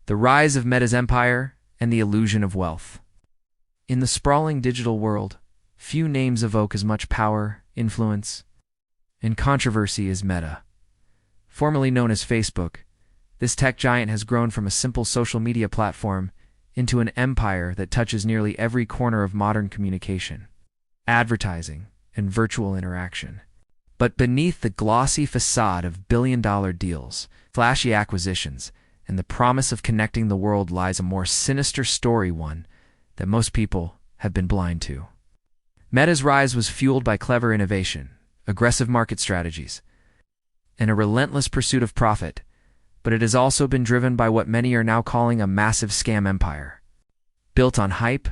The rise of Meta's empire and the illusion of wealth. In the sprawling digital world, few names evoke as much power, influence, and controversy as Meta. Formerly known as Facebook, this tech giant has grown from a simple social media platform into an empire that touches nearly every corner of modern communication, advertising, and virtual interaction. But beneath the glossy facade of billion-dollar deals, flashy acquisitions, and the promise of connecting the world lies a more sinister story, one that most people have been blind to. Meta's rise was fueled by clever innovation, aggressive market strategies, and a relentless pursuit of profit, but it has also been driven by what many are now calling a massive scam empire, built on hype,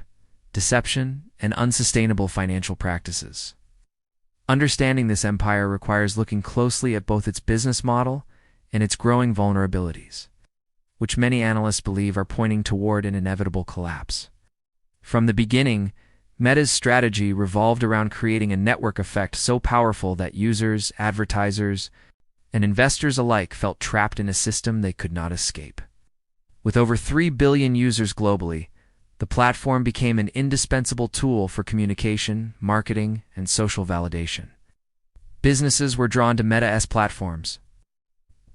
deception, and unsustainable financial practices. Understanding this empire requires looking closely at both its business model and its growing vulnerabilities, which many analysts believe are pointing toward an inevitable collapse. From the beginning, Meta's strategy revolved around creating a network effect so powerful that users, advertisers, and investors alike felt trapped in a system they could not escape. With over 3 billion users globally, the platform became an indispensable tool for communication, marketing, and social validation. Businesses were drawn to Meta's platforms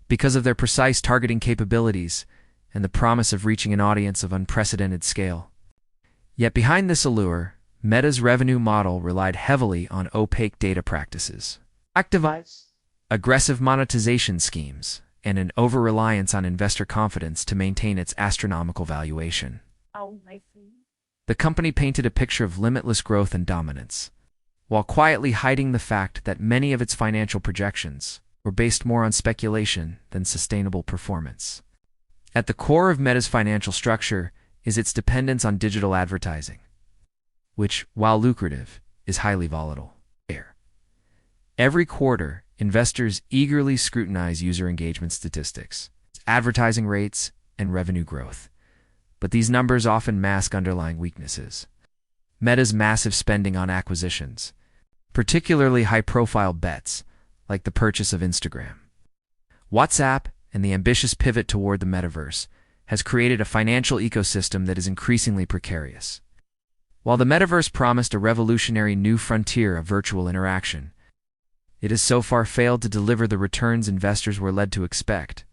because of their precise targeting capabilities and the promise of reaching an audience of unprecedented scale. Yet behind this allure, Meta's revenue model relied heavily on opaque data practices, aggressive monetization schemes, and an over-reliance on investor confidence to maintain its astronomical valuation. The company painted a picture of limitless growth and dominance, while quietly hiding the fact that many of its financial projections were based more on speculation than sustainable performance. At the core of Meta's financial structure is its dependence on digital advertising, which, while lucrative, is highly volatile. Every quarter, investors eagerly scrutinize user engagement statistics, advertising rates, and revenue growth. But these numbers often mask underlying weaknesses. Meta's massive spending on acquisitions, particularly high-profile bets like the purchase of Instagram, WhatsApp, and the ambitious pivot toward the metaverse, has created a financial ecosystem that is increasingly precarious. While the metaverse promised a revolutionary new frontier of virtual interaction, it has so far failed to deliver the returns investors were led to expect.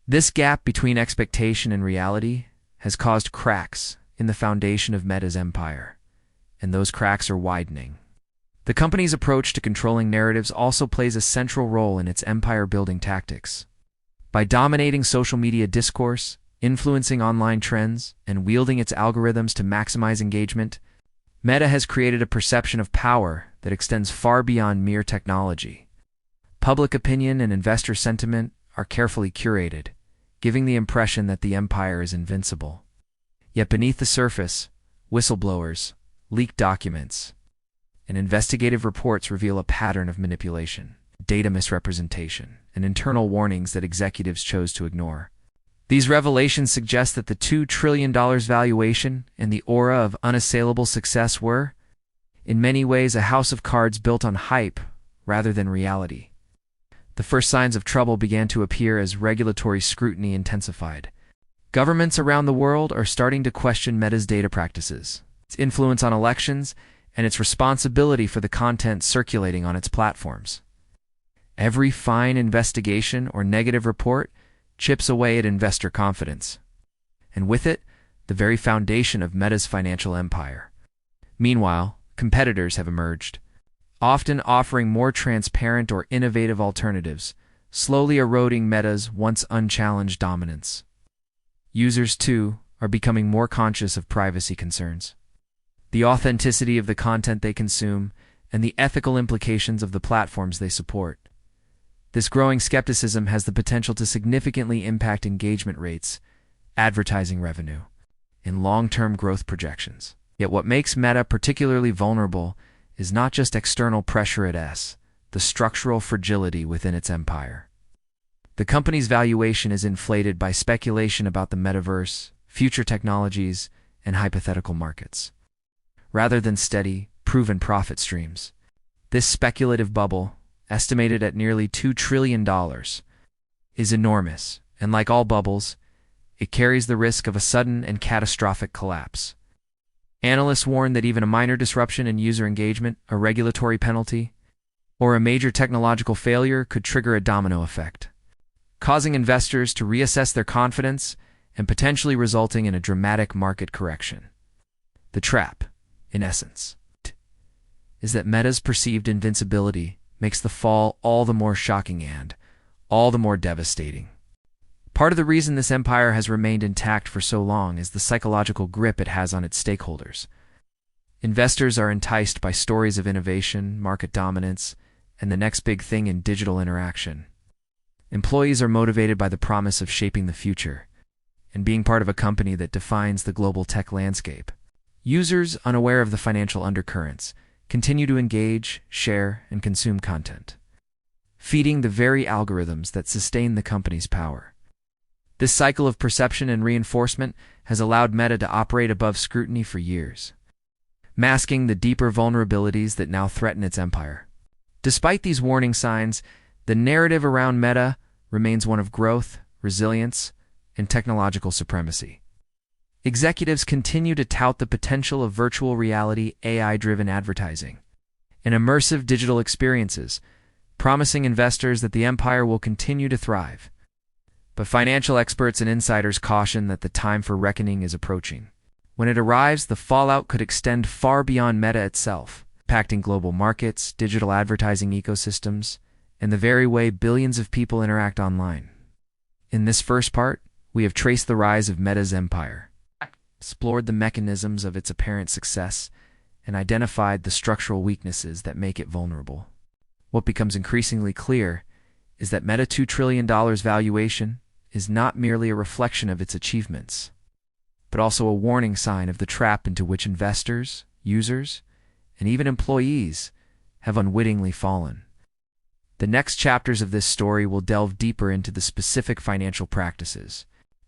This gap between expectation and reality has caused cracks in the foundation of Meta's empire, and those cracks are widening. The company's approach to controlling narratives also plays a central role in its empire-building tactics. By dominating social media discourse, influencing online trends, and wielding its algorithms to maximize engagement, Meta has created a perception of power that extends far beyond mere technology. Public opinion and investor sentiment are carefully curated, giving the impression that the empire is invincible. Yet beneath the surface, whistleblowers, leaked documents, and investigative reports reveal a pattern of manipulation, data misrepresentation, and internal warnings that executives chose to ignore. These revelations suggest that the $2 trillion valuation and the aura of unassailable success were, in many ways, a house of cards built on hype rather than reality. The first signs of trouble began to appear as regulatory scrutiny intensified. Governments around the world are starting to question Meta's data practices, its influence on elections, and its responsibility for the content circulating on its platforms. Every fine investigation or negative report chips away at investor confidence, and with it, the very foundation of Meta's financial empire. Meanwhile, competitors have emerged, often offering more transparent or innovative alternatives, slowly eroding Meta's once unchallenged dominance. Users, too, are becoming more conscious of privacy concerns, the authenticity of the content they consume, and the ethical implications of the platforms they support. This growing skepticism has the potential to significantly impact engagement rates, advertising revenue, and long-term growth projections. Yet what makes Meta particularly vulnerable is not just external pressure the structural fragility within its empire. The company's valuation is inflated by speculation about the metaverse, future technologies, and hypothetical markets. Rather than steady, proven profit streams, this speculative bubble, estimated at nearly $2 trillion, is enormous, and like all bubbles, it carries the risk of a sudden and catastrophic collapse. Analysts warn that even a minor disruption in user engagement, a regulatory penalty, or a major technological failure could trigger a domino effect, causing investors to reassess their confidence and potentially resulting in a dramatic market correction. The trap, in essence, is that Meta's perceived invincibility makes the fall all the more shocking and all the more devastating. Part of the reason this empire has remained intact for so long is the psychological grip it has on its stakeholders. Investors are enticed by stories of innovation, market dominance, and the next big thing in digital interaction. Employees are motivated by the promise of shaping the future and being part of a company that defines the global tech landscape. Users, unaware of the financial undercurrents, continue to engage, share, and consume content, feeding the very algorithms that sustain the company's power. This cycle of perception and reinforcement has allowed Meta to operate above scrutiny for years, masking the deeper vulnerabilities that now threaten its empire. Despite these warning signs, the narrative around Meta remains one of growth, resilience, and technological supremacy. Executives continue to tout the potential of virtual reality, AI-driven advertising, and immersive digital experiences, promising investors that the empire will continue to thrive. But financial experts and insiders caution that the time for reckoning is approaching. When it arrives, the fallout could extend far beyond Meta itself, impacting global markets, digital advertising ecosystems, and the very way billions of people interact online. In this first part, we have traced the rise of Meta's empire, explored the mechanisms of its apparent success, and identified the structural weaknesses that make it vulnerable. What becomes increasingly clear is that Meta's $2 trillion valuation is not merely a reflection of its achievements, but also a warning sign of the trap into which investors, users, and even employees have unwittingly fallen. The next chapters of this story will delve deeper into the specific financial practices,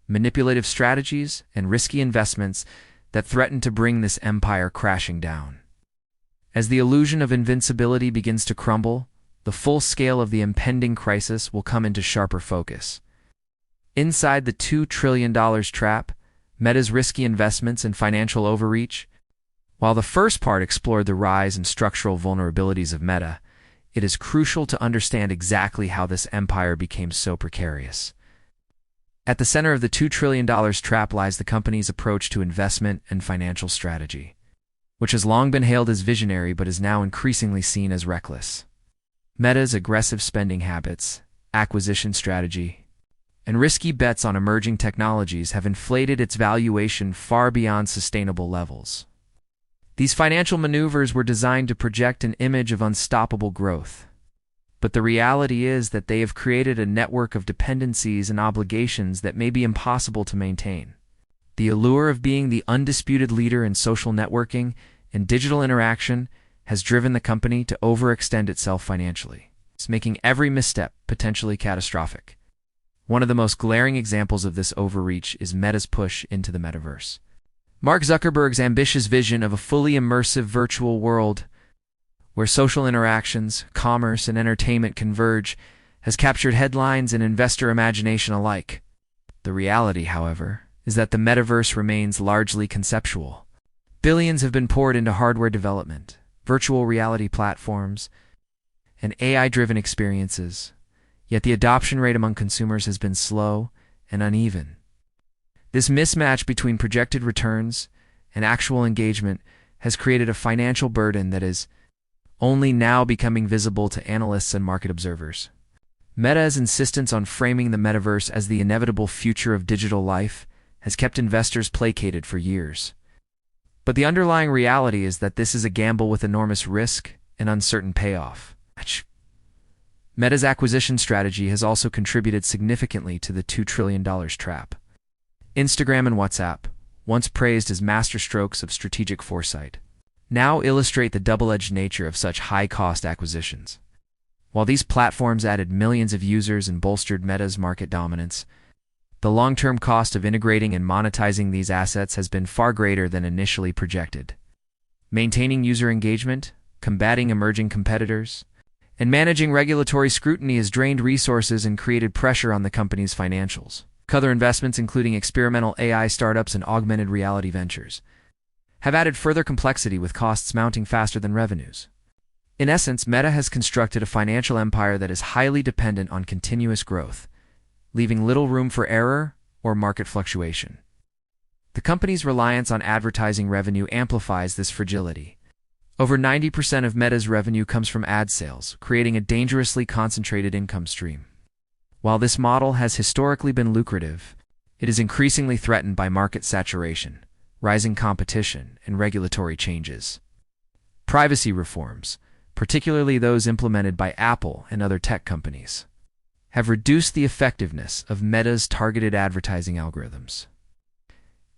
manipulative strategies, and risky investments that threaten to bring this empire crashing down. As the illusion of invincibility begins to crumble, the full scale of the impending crisis will come into sharper focus. Inside the $2 trillion trap, Meta's risky investments and financial overreach. While the first part explored the rise and structural vulnerabilities of Meta, it is crucial to understand exactly how this empire became so precarious. At the center of the $2 trillion trap lies the company's approach to investment and financial strategy, which has long been hailed as visionary but is now increasingly seen as reckless. Meta's aggressive spending habits, acquisition strategy, and risky bets on emerging technologies have inflated its valuation far beyond sustainable levels. These financial maneuvers were designed to project an image of unstoppable growth, but the reality is that they have created a network of dependencies and obligations that may be impossible to maintain. The allure of being the undisputed leader in social networking and digital interaction has driven the company to overextend itself financially. It's making every misstep potentially catastrophic. One of the most glaring examples of this overreach is Meta's push into the metaverse. Mark Zuckerberg's ambitious vision of a fully immersive virtual world where social interactions, commerce, and entertainment converge has captured headlines and investor imagination alike. The reality, however, is that the metaverse remains largely conceptual. Billions have been poured into hardware development, virtual reality platforms, and AI-driven experiences, yet the adoption rate among consumers has been slow and uneven. This mismatch between projected returns and actual engagement has created a financial burden that is only now becoming visible to analysts and market observers. Meta's insistence on framing the metaverse as the inevitable future of digital life has kept investors placated for years. But the underlying reality is that this is a gamble with enormous risk and uncertain payoff. Meta's acquisition strategy has also contributed significantly to the $2 trillion trap. Instagram and WhatsApp, once praised as masterstrokes of strategic foresight, now illustrate the double-edged nature of such high-cost acquisitions. While these platforms added millions of users and bolstered Meta's market dominance, the long-term cost of integrating and monetizing these assets has been far greater than initially projected. Maintaining user engagement, combating emerging competitors, and managing regulatory scrutiny has drained resources and created pressure on the company's financials. Other investments, including experimental AI startups and augmented reality ventures, have added further complexity with costs mounting faster than revenues. In essence, Meta has constructed a financial empire that is highly dependent on continuous growth, leaving little room for error or market fluctuation. The company's reliance on advertising revenue amplifies this fragility. Over 90% of Meta's revenue comes from ad sales, creating a dangerously concentrated income stream. While this model has historically been lucrative, it is increasingly threatened by market saturation, rising competition, and regulatory changes. Privacy reforms, particularly those implemented by Apple and other tech companies, have reduced the effectiveness of Meta's targeted advertising algorithms.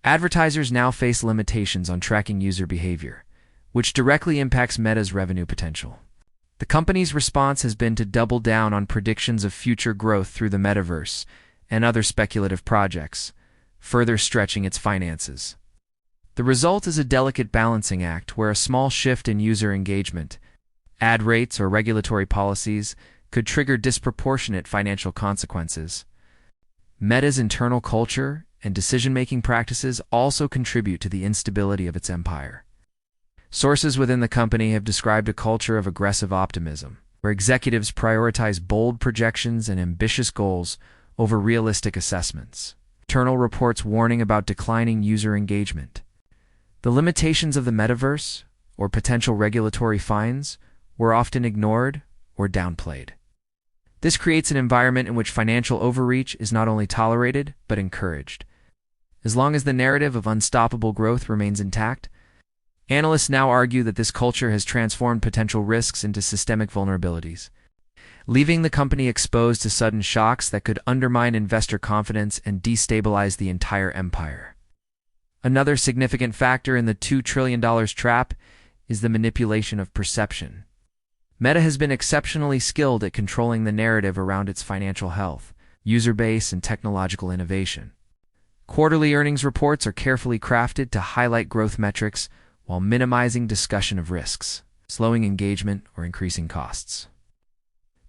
Advertisers now face limitations on tracking user behavior, which directly impacts Meta's revenue potential. The company's response has been to double down on predictions of future growth through the metaverse and other speculative projects, further stretching its finances. The result is a delicate balancing act where a small shift in user engagement, ad rates, or regulatory policies could trigger disproportionate financial consequences. Meta's internal culture and decision-making practices also contribute to the instability of its empire. Sources within the company have described a culture of aggressive optimism, where executives prioritize bold projections and ambitious goals over realistic assessments. Internal reports warning about declining user engagement. The limitations of the metaverse, or potential regulatory fines, were often ignored or downplayed. This creates an environment in which financial overreach is not only tolerated, but encouraged. As long as the narrative of unstoppable growth remains intact, analysts now argue that this culture has transformed potential risks into systemic vulnerabilities, leaving the company exposed to sudden shocks that could undermine investor confidence and destabilize the entire empire. Another significant factor in the $2 trillion trap is the manipulation of perception. Meta has been exceptionally skilled at controlling the narrative around its financial health, user base, and technological innovation. Quarterly earnings reports are carefully crafted to highlight growth metrics while minimizing discussion of risks, slowing engagement, or increasing costs.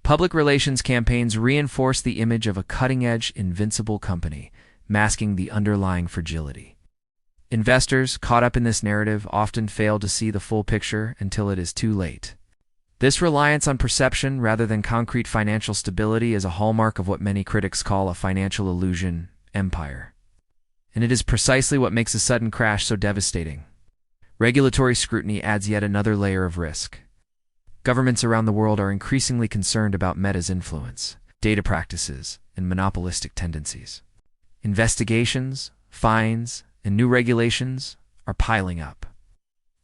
Public relations campaigns reinforce the image of a cutting-edge, invincible company, masking the underlying fragility. Investors, caught up in this narrative, often fail to see the full picture until it is too late. This reliance on perception rather than concrete financial stability is a hallmark of what many critics call a financial illusion empire. And it is precisely what makes a sudden crash so devastating. Regulatory scrutiny adds yet another layer of risk. Governments around the world are increasingly concerned about Meta's influence, data practices, and monopolistic tendencies. Investigations, fines, and new regulations are piling up,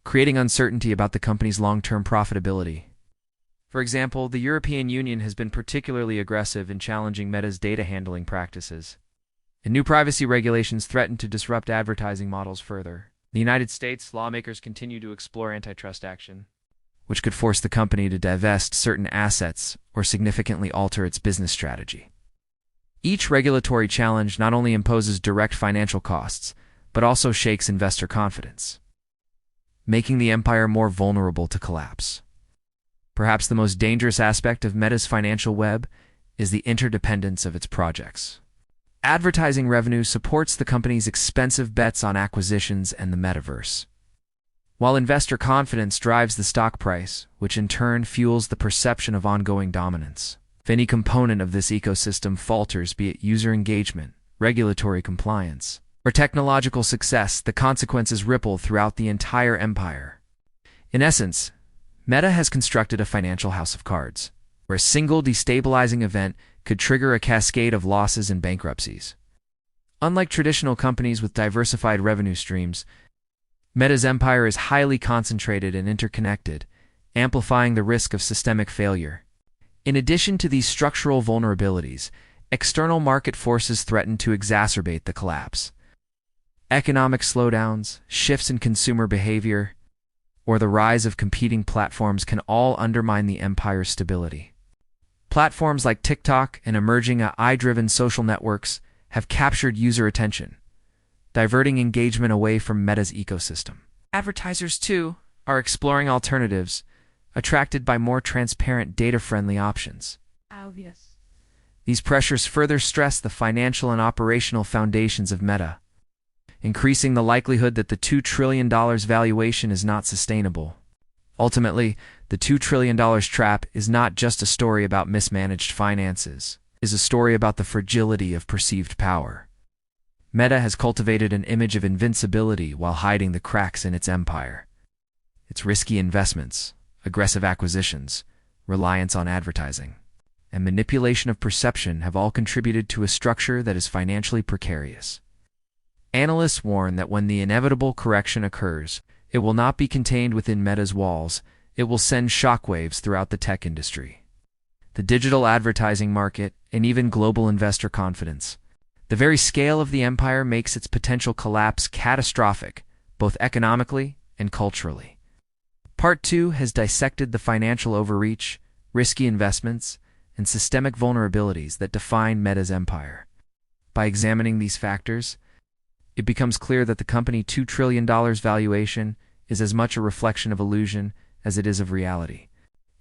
creating uncertainty about the company's long-term profitability. For example, the European Union has been particularly aggressive in challenging Meta's data handling practices, and new privacy regulations threaten to disrupt advertising models further. In the United States, lawmakers continue to explore antitrust action, which could force the company to divest certain assets or significantly alter its business strategy. Each regulatory challenge not only imposes direct financial costs, but also shakes investor confidence, making the empire more vulnerable to collapse. Perhaps the most dangerous aspect of Meta's financial web is the interdependence of its projects. Advertising revenue supports the company's expensive bets on acquisitions and the metaverse, while investor confidence drives the stock price, which in turn fuels the perception of ongoing dominance. If any component of this ecosystem falters, be it user engagement, regulatory compliance, or technological success, the consequences ripple throughout the entire empire. In essence, Meta has constructed a financial house of cards, where a single destabilizing event could trigger a cascade of losses and bankruptcies. Unlike traditional companies with diversified revenue streams, Meta's empire is highly concentrated and interconnected, amplifying the risk of systemic failure. In addition to these structural vulnerabilities, external market forces threaten to exacerbate the collapse. Economic slowdowns, shifts in consumer behavior, or the rise of competing platforms can all undermine the empire's stability. Platforms like TikTok and emerging AI-driven social networks have captured user attention, diverting engagement away from Meta's ecosystem. Advertisers, too, are exploring alternatives, attracted by more transparent, data-friendly options. Obvious. These pressures further stress the financial and operational foundations of Meta, increasing the likelihood that the $2 trillion valuation is not sustainable. Ultimately, the $2 trillion trap is not just a story about mismanaged finances. It is a story about the fragility of perceived power. Meta has cultivated an image of invincibility while hiding the cracks in its empire. Its risky investments, aggressive acquisitions, reliance on advertising, and manipulation of perception have all contributed to a structure that is financially precarious. Analysts warn that when the inevitable correction occurs, it will not be contained within Meta's walls. It will send shockwaves throughout the tech industry, the digital advertising market, and even global investor confidence. The very scale of the empire makes its potential collapse catastrophic, both economically and culturally. Part 2 has dissected the financial overreach, risky investments, and systemic vulnerabilities that define Meta's empire. By examining these factors, it becomes clear that the company's $2 trillion valuation is as much a reflection of illusion as it is of reality.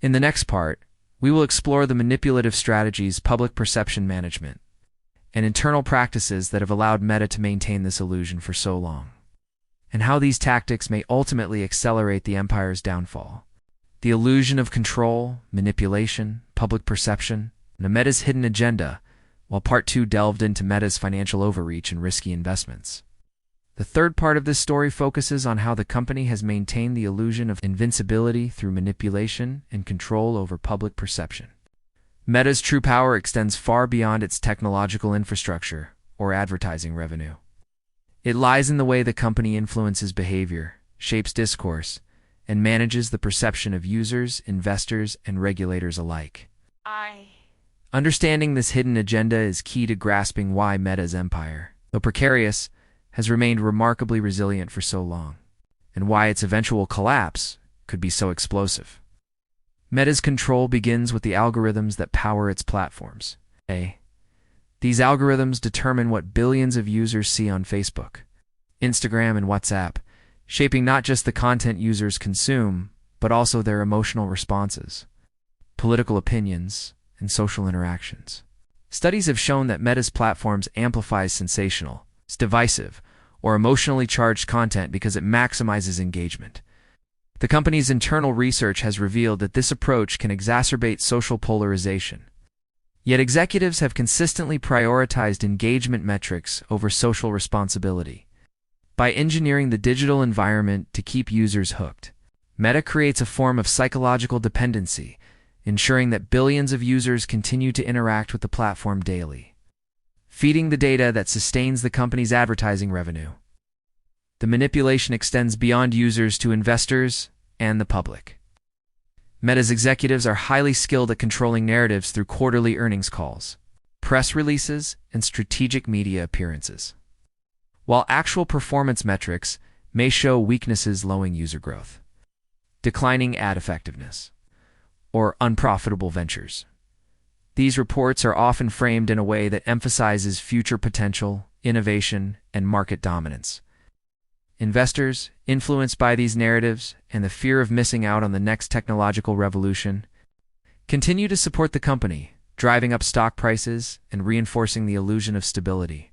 In the next part, we will explore the manipulative strategies, public perception management, and internal practices that have allowed Meta to maintain this illusion for so long, and how these tactics may ultimately accelerate the empire's downfall. The illusion of control, manipulation, public perception, and Meta's hidden agenda, while Part 2 delved into Meta's financial overreach and risky investments. The third part of this story focuses on how the company has maintained the illusion of invincibility through manipulation and control over public perception. Meta's true power extends far beyond its technological infrastructure or advertising revenue. It lies in the way the company influences behavior, shapes discourse, and manages the perception of users, investors, and regulators alike. Understanding this hidden agenda is key to grasping why Meta's empire, though precarious, has remained remarkably resilient for so long, and why its eventual collapse could be so explosive. Meta's control begins with the algorithms that power its platforms. These algorithms determine what billions of users see on Facebook, Instagram, and WhatsApp, shaping not just the content users consume, but also their emotional responses, political opinions, and social interactions. Studies have shown that Meta's platforms amplify sensational, divisive, or emotionally charged content because it maximizes engagement. The company's internal research has revealed that this approach can exacerbate social polarization. Yet executives have consistently prioritized engagement metrics over social responsibility. By engineering the digital environment to keep users hooked, Meta creates a form of psychological dependency, ensuring that billions of users continue to interact with the platform daily, feeding the data that sustains the company's advertising revenue. The manipulation extends beyond users to investors and the public. Meta's executives are highly skilled at controlling narratives through quarterly earnings calls, press releases, and strategic media appearances. While actual performance metrics may show weaknesses, slowing user growth, declining ad effectiveness, or unprofitable ventures, these reports are often framed in a way that emphasizes future potential, innovation, and market dominance. Investors, influenced by these narratives and the fear of missing out on the next technological revolution, continue to support the company, driving up stock prices and reinforcing the illusion of stability.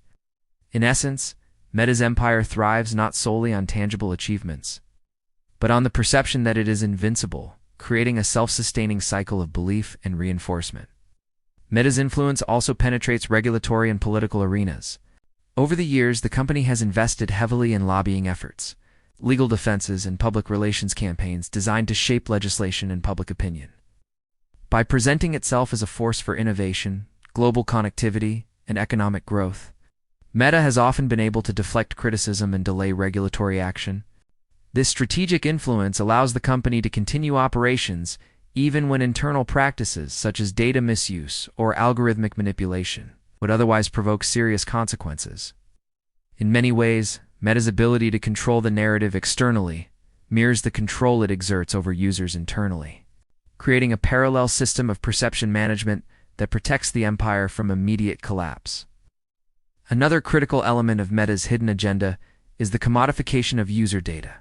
In essence, Meta's empire thrives not solely on tangible achievements, but on the perception that it is invincible, creating a self-sustaining cycle of belief and reinforcement. Meta's influence also penetrates regulatory and political arenas. Over the years, the company has invested heavily in lobbying efforts, legal defenses, and public relations campaigns designed to shape legislation and public opinion. By presenting itself as a force for innovation, global connectivity, and economic growth, Meta has often been able to deflect criticism and delay regulatory action. This strategic influence allows the company to continue operations even when internal practices such as data misuse or algorithmic manipulation would otherwise provoke serious consequences. In many ways, Meta's ability to control the narrative externally mirrors the control it exerts over users internally, creating a parallel system of perception management that protects the empire from immediate collapse. Another critical element of Meta's hidden agenda is the commodification of user data.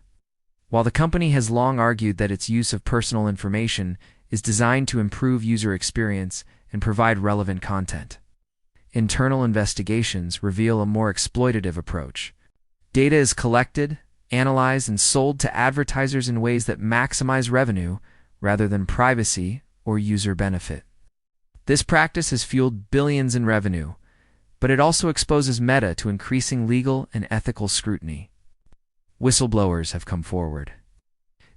While the company has long argued that its use of personal information is designed to improve user experience and provide relevant content. Internal investigations reveal a more exploitative approach. Data is collected, analyzed, and sold to advertisers in ways that maximize revenue rather than privacy or user benefit. This practice has fueled billions in revenue, but it also exposes Meta to increasing legal and ethical scrutiny. Whistleblowers have come forward,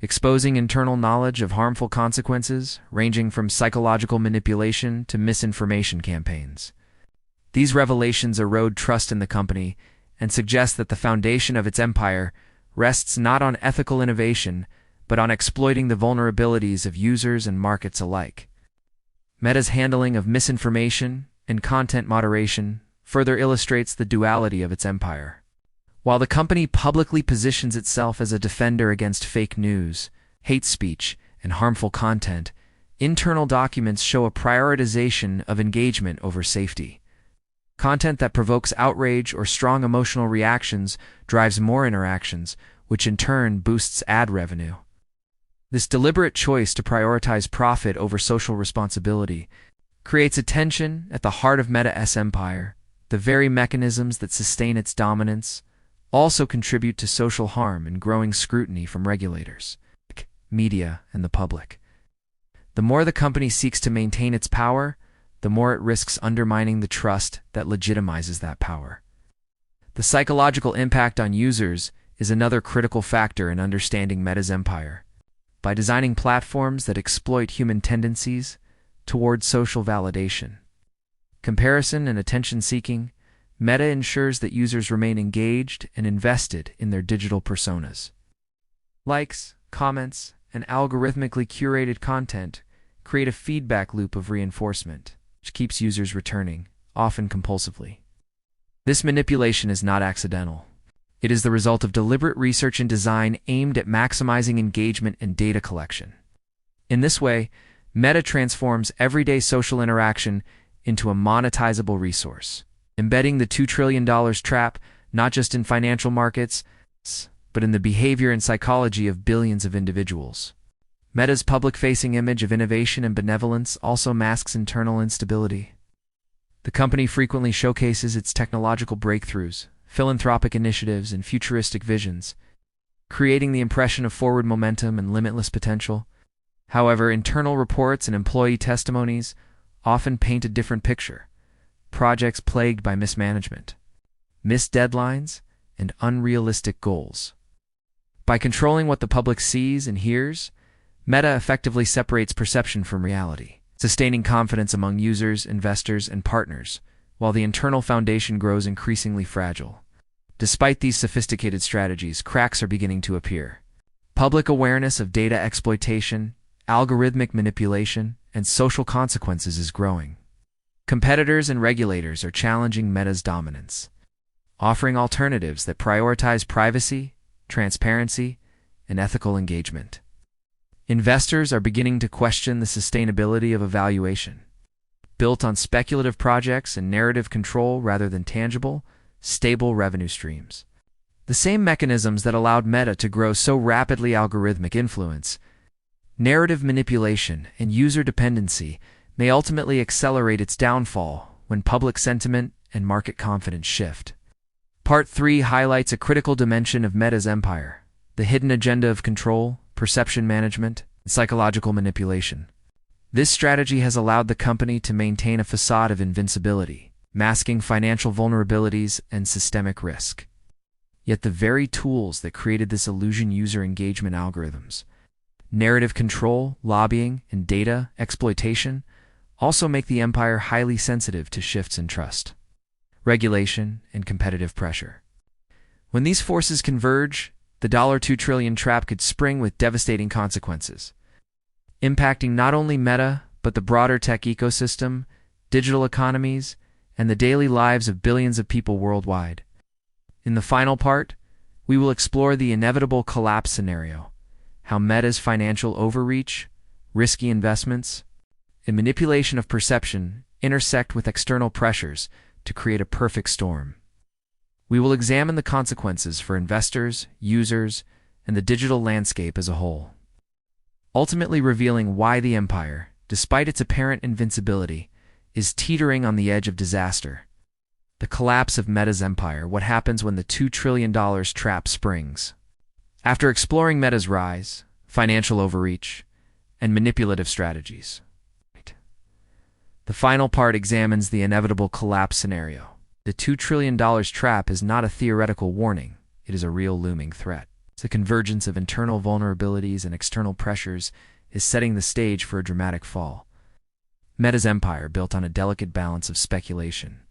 exposing internal knowledge of harmful consequences, ranging from psychological manipulation to misinformation campaigns. These revelations erode trust in the company and suggest that the foundation of its empire rests not on ethical innovation, but on exploiting the vulnerabilities of users and markets alike. Meta's handling of misinformation and content moderation further illustrates the duality of its empire. While the company publicly positions itself as a defender against fake news, hate speech, and harmful content, internal documents show a prioritization of engagement over safety. Content that provokes outrage or strong emotional reactions drives more interactions, which in turn boosts ad revenue. This deliberate choice to prioritize profit over social responsibility creates a tension at the heart of Meta's empire. The very mechanisms that sustain its dominance also contribute to social harm and growing scrutiny from regulators, media, and the public. The more the company seeks to maintain its power, the more it risks undermining the trust that legitimizes that power. The psychological impact on users is another critical factor in understanding Meta's empire. By designing platforms that exploit human tendencies toward social validation, comparison, and attention-seeking, Meta ensures that users remain engaged and invested in their digital personas. Likes, comments, and algorithmically curated content create a feedback loop of reinforcement, which keeps users returning, often compulsively. This manipulation is not accidental. It is the result of deliberate research and design aimed at maximizing engagement and data collection. In this way, Meta transforms everyday social interaction into a monetizable resource, embedding the $2 trillion trap not just in financial markets, but in the behavior and psychology of billions of individuals. Meta's public-facing image of innovation and benevolence also masks internal instability. The company frequently showcases its technological breakthroughs, philanthropic initiatives, and futuristic visions, creating the impression of forward momentum and limitless potential. However, internal reports and employee testimonies often paint a different picture. Projects plagued by mismanagement, missed deadlines, and unrealistic goals. By controlling what the public sees and hears, Meta effectively separates perception from reality, sustaining confidence among users, investors, and partners, while the internal foundation grows increasingly fragile. Despite these sophisticated strategies, cracks are beginning to appear. Public awareness of data exploitation, algorithmic manipulation, and social consequences is growing. Competitors and regulators are challenging Meta's dominance, offering alternatives that prioritize privacy, transparency, and ethical engagement. Investors are beginning to question the sustainability of a valuation, built on speculative projects and narrative control rather than tangible, stable revenue streams. The same mechanisms that allowed Meta to grow so rapidly, algorithmic influence, narrative manipulation, and user dependency, may ultimately accelerate its downfall when public sentiment and market confidence shift. Part 3 highlights a critical dimension of Meta's empire: the hidden agenda of control, perception management, and psychological manipulation. This strategy has allowed the company to maintain a facade of invincibility, masking financial vulnerabilities and systemic risk. Yet the very tools that created this illusion, user engagement algorithms, narrative control, lobbying, and data exploitation, also make the empire highly sensitive to shifts in trust, regulation, and competitive pressure. When these forces converge, the $2 trillion trap could spring with devastating consequences, impacting not only Meta, but the broader tech ecosystem, digital economies, and the daily lives of billions of people worldwide. In the final part, we will explore the inevitable collapse scenario, how Meta's financial overreach, risky investments, and manipulation of perception intersect with external pressures to create a perfect storm. We will examine the consequences for investors, users, and the digital landscape as a whole, ultimately revealing why the empire, despite its apparent invincibility, is teetering on the edge of disaster. The collapse of Meta's empire, what happens when the $2 trillion trap springs. After exploring Meta's rise, financial overreach, and manipulative strategies, the final part examines the inevitable collapse scenario. The $2 trillion trap is not a theoretical warning, it is a real looming threat. The convergence of internal vulnerabilities and external pressures is setting the stage for a dramatic fall. Meta's empire, built on a delicate balance of speculation,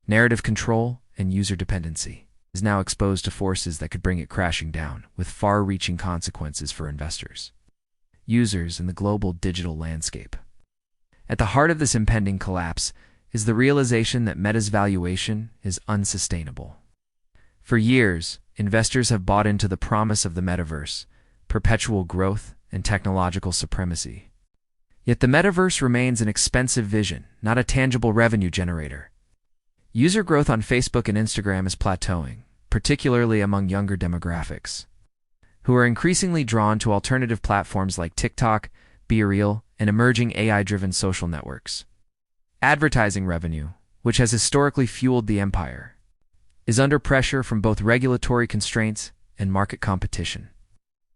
narrative control, and user dependency, is now exposed to forces that could bring it crashing down, with far-reaching consequences for investors, users, and the global digital landscape. At the heart of this impending collapse is the realization that Meta's valuation is unsustainable. For years, investors have bought into the promise of the metaverse, perpetual growth, and technological supremacy. Yet the metaverse remains an expensive vision, not a tangible revenue generator. User growth on Facebook and Instagram is plateauing, particularly among younger demographics, who are increasingly drawn to alternative platforms like TikTok, Be Real, and emerging AI-driven social networks. Advertising revenue, which has historically fueled the empire, is under pressure from both regulatory constraints and market competition.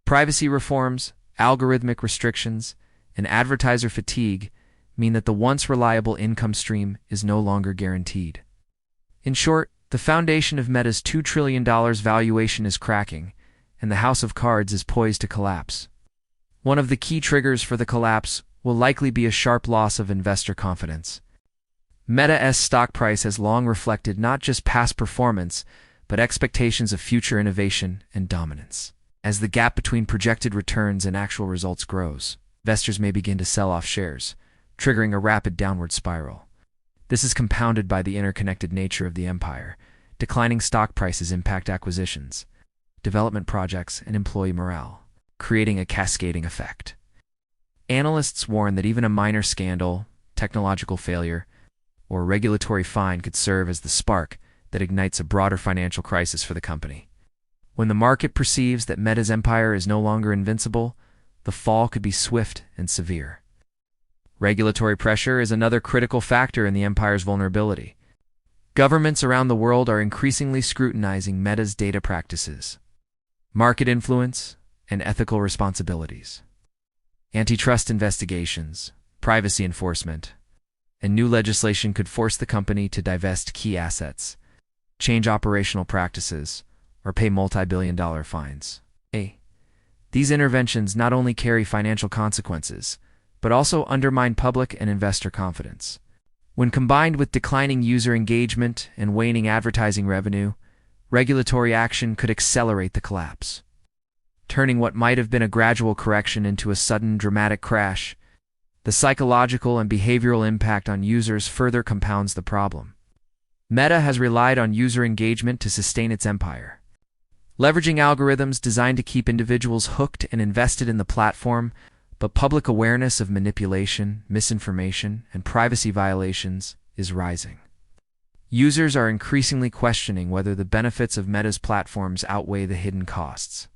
Privacy reforms, algorithmic restrictions, and advertiser fatigue mean that the once reliable income stream is no longer guaranteed. In short, the foundation of Meta's $2 trillion valuation is cracking, and the house of cards is poised to collapse. One of the key triggers for the collapse will likely be a sharp loss of investor confidence. Meta's stock price has long reflected not just past performance, but expectations of future innovation and dominance. As the gap between projected returns and actual results grows, investors may begin to sell off shares, triggering a rapid downward spiral. This is compounded by the interconnected nature of the empire. Declining stock prices impact acquisitions, development projects, and employee morale, creating a cascading effect. Analysts warn that even a minor scandal, technological failure, or regulatory fine could serve as the spark that ignites a broader financial crisis for the company. When the market perceives that Meta's empire is no longer invincible, the fall could be swift and severe. Regulatory pressure is another critical factor in the empire's vulnerability. Governments around the world are increasingly scrutinizing Meta's data practices, market influence, and ethical responsibilities. Antitrust investigations, privacy enforcement, and new legislation could force the company to divest key assets, change operational practices, or pay multi-billion-dollar fines. These interventions not only carry financial consequences, but also undermine public and investor confidence. When combined with declining user engagement and waning advertising revenue, regulatory action could accelerate the collapse, turning what might have been a gradual correction into a sudden, dramatic crash. The psychological and behavioral impact on users further compounds the problem. Meta has relied on user engagement to sustain its empire, leveraging algorithms designed to keep individuals hooked and invested in the platform, but public awareness of manipulation, misinformation, and privacy violations is rising. Users are increasingly questioning whether the benefits of Meta's platforms outweigh the hidden costs.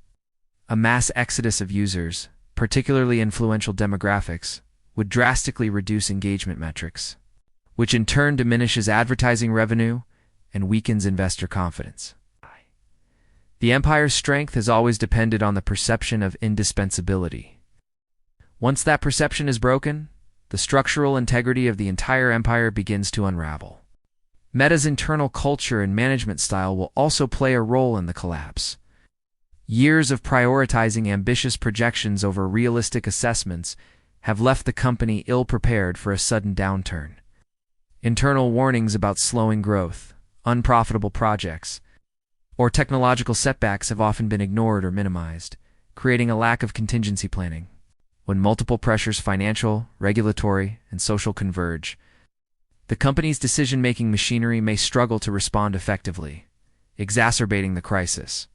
A mass exodus of users, particularly influential demographics, would drastically reduce engagement metrics, which in turn diminishes advertising revenue and weakens investor confidence. The empire's strength has always depended on the perception of indispensability. Once that perception is broken, the structural integrity of the entire empire begins to unravel. Meta's internal culture and management style will also play a role in the collapse. Years of prioritizing ambitious projections over realistic assessments have left the company ill-prepared for a sudden downturn. Internal warnings about slowing growth, unprofitable projects, or technological setbacks have often been ignored or minimized, creating a lack of contingency planning. When multiple pressures, financial, regulatory, and social, converge, the company's decision-making machinery may struggle to respond effectively, exacerbating the crisis.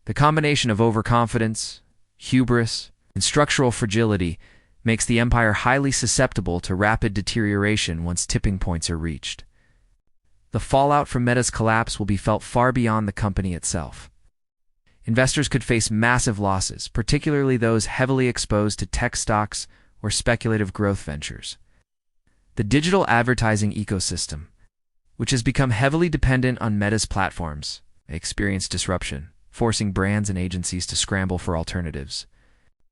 The combination of overconfidence, hubris, and structural fragility makes the empire highly susceptible to rapid deterioration once tipping points are reached. The fallout from Meta's collapse will be felt far beyond the company itself. Investors could face massive losses, particularly those heavily exposed to tech stocks or speculative growth ventures. The digital advertising ecosystem, which has become heavily dependent on Meta's platforms, experienced disruption, forcing brands and agencies to scramble for alternatives.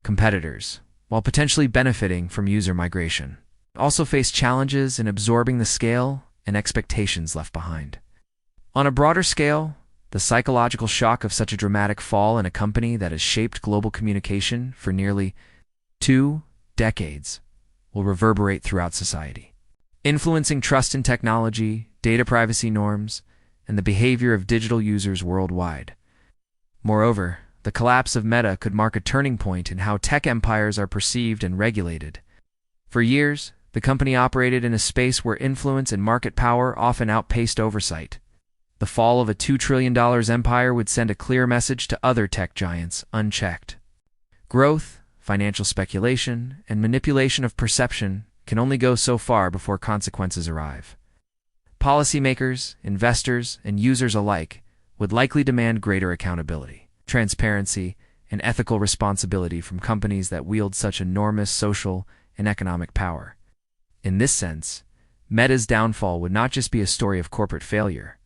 Competitors, while potentially benefiting from user migration, also face challenges in absorbing the scale and expectations left behind. On a broader scale, the psychological shock of such a dramatic fall in a company that has shaped global communication for nearly 2 decades will reverberate throughout society, influencing trust in technology, data privacy norms, and the behavior of digital users worldwide. Moreover, the collapse of Meta could mark a turning point in how tech empires are perceived and regulated. For years, the company operated in a space where influence and market power often outpaced oversight. The fall of a $2 trillion empire would send a clear message to other tech giants unchecked. Growth, financial speculation, and manipulation of perception can only go so far before consequences arrive. Policymakers, investors, and users alike would likely demand greater accountability, transparency, and ethical responsibility from companies that wield such enormous social and economic power. In this sense, Meta's downfall would not just be a story of corporate failure,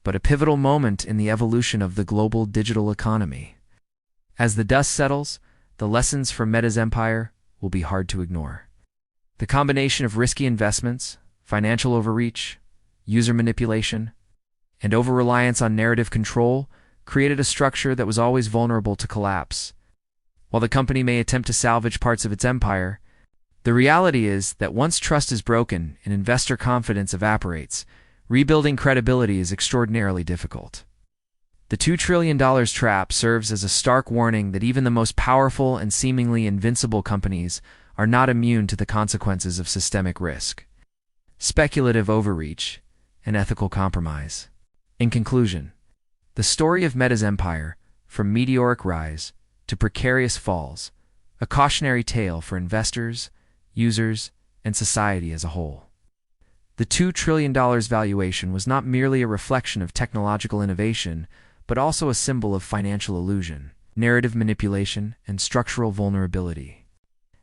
but a pivotal moment in the evolution of the global digital economy. As the dust settles, the lessons from Meta's empire will be hard to ignore. The combination of risky investments, financial overreach, user manipulation, and over-reliance on narrative control created a structure that was always vulnerable to collapse. While the company may attempt to salvage parts of its empire, the reality is that once trust is broken and investor confidence evaporates, rebuilding credibility is extraordinarily difficult. The $2 trillion trap serves as a stark warning that even the most powerful and seemingly invincible companies are not immune to the consequences of systemic risk, speculative overreach, and ethical compromise. In conclusion, the story of Meta's empire, from meteoric rise to precarious falls, a cautionary tale for investors, users, and society as a whole. The $2 trillion valuation was not merely a reflection of technological innovation, but also a symbol of financial illusion, narrative manipulation, and structural vulnerability.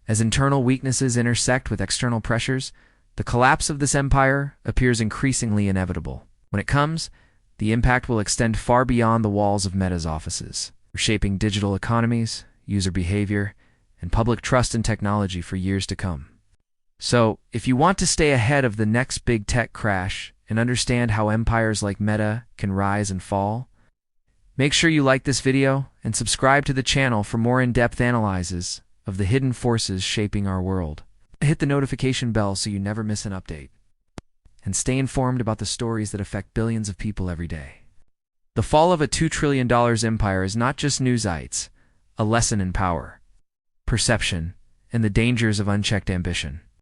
As internal weaknesses intersect with external pressures, the collapse of this empire appears increasingly inevitable. When it comes, the impact will extend far beyond the walls of Meta's offices, reshaping digital economies, user behavior, and public trust in technology for years to come. So, if you want to stay ahead of the next big tech crash and understand how empires like Meta can rise and fall, make sure you like this video and subscribe to the channel for more in-depth analyses of the hidden forces shaping our world. Hit the notification bell so you never miss an update, and stay informed about the stories that affect billions of people every day. The fall of a $2 trillion empire is not just newsites, a lesson in power, perception, and the dangers of unchecked ambition.